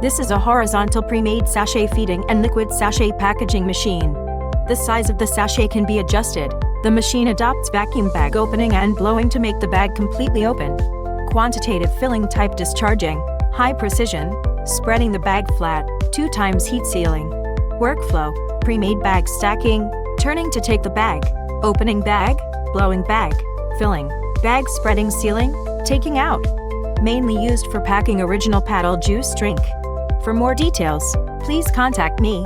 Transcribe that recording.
This is a horizontal pre-made sachet feeding and liquid sachet packaging machine. The size of the sachet can be adjusted. The machine adopts vacuum bag opening and blowing to make the bag completely open. Quantitative filling type discharging, high precision, spreading the bag flat, 2 times heat sealing. Workflow, pre-made bag stacking, turning to take the bag, opening bag, blowing bag, filling, bag spreading sealing, taking out. Mainly used for packing original paddle juice drink. For more details, please contact me.